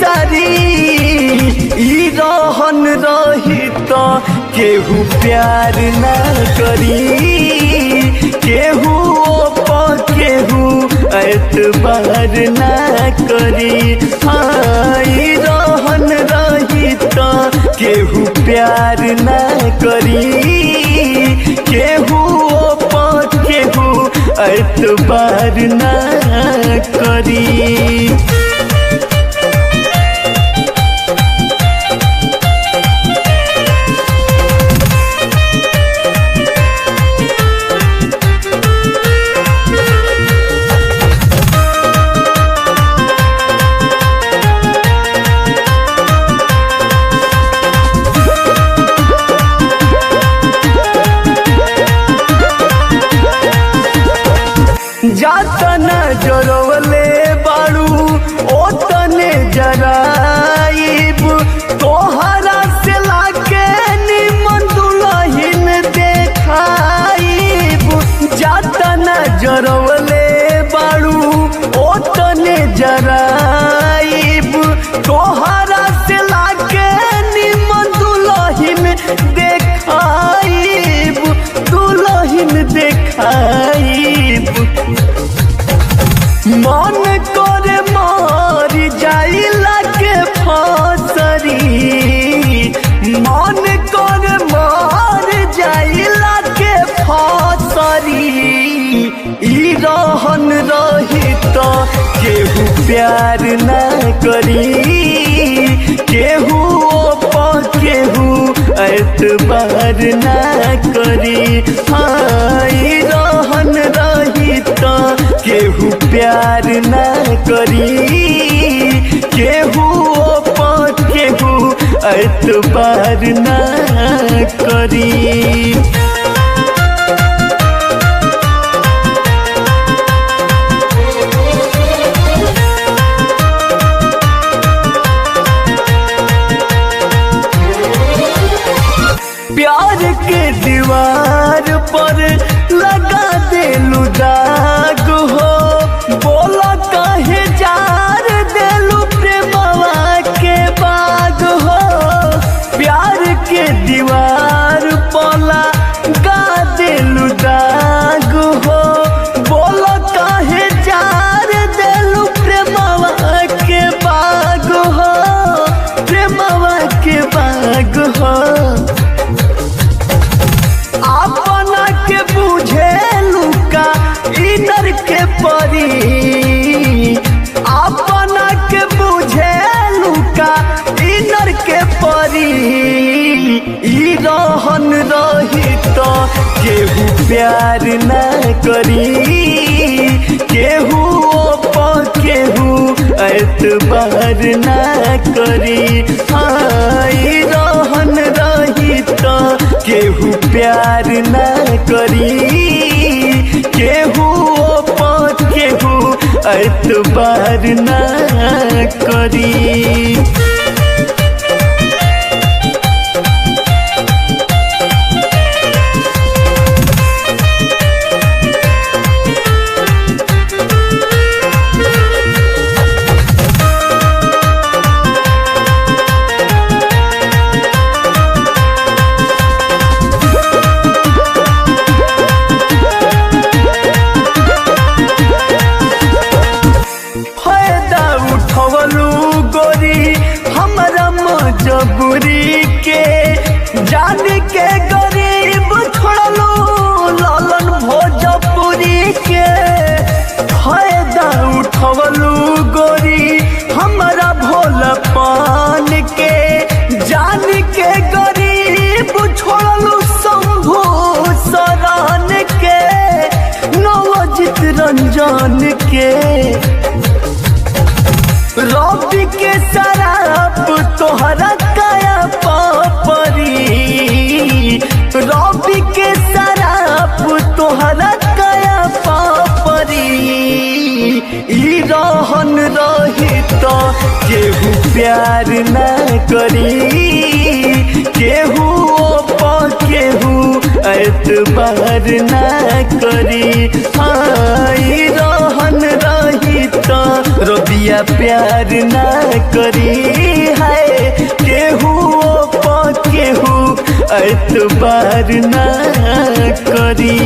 सारी ई रहन रही तो केहू प्यार ना करी, केहू केहू एतबार ना करी। हाँ ई रहन रही तो केहू प्यार ना करी, केहू केहू एतबार ना करी। जातना जरवले बाड़ू ओतने जराइब, तोहरा से लाके निमन दुल्हन देखाइब। जातना जरवले बाड़ू ओतने जराइब, तोहरा से लाके निमन दुल्हन देखाइब, दुल्हन देखाइब। मन करे मार जाइला के फांसरी, मन करे मार जाइला के फांसरी। ई रहन रही तो केहू प्यार ना करी, केहू केहू एतबार ना करी। हाँ ई रहन रही तो केहू प्यार ना करी, केहू केहू एतबार ना करी। प्यार के दीवार पर लगा देलू दाग हो, बोला काहे जार देलू प्रेमवा के बाग हो। प्यार के दीवार पर लगा देलू दाग हो, बोला काहे जार देलू प्रेमवा के बाग हो, प्रेमवा के बाग हो। अपना के बुझे लुका इनर के परी, अपना के बुझे लुका इनर के परी। ई रहन रही तो केहू प्यार ना करी, केहू केहू एतबार ना करी। हाँ ई रहन रही तो केहू प्यार ना करी, केहू केहू एतबार ना करी। मजबूरी के जान के गरीब छोड़लू लालन भोजपुरी के। फायदा उठवलू गोरी हमारा भोलपन के, जान के गरीब छोड़लू शंभू शरण के, नवजीत रंजन के। रवि के शराब तोहरा काया पापरी, रवि के शराब तोहरा काया पापरी। ई रहन रही तो केहू प्यार ना करी, केहू केहू एतबार ना करी। हाँ ई रहन रही तो रवि पिया प्यार ना करी है केहू केहू एतबार ना करी।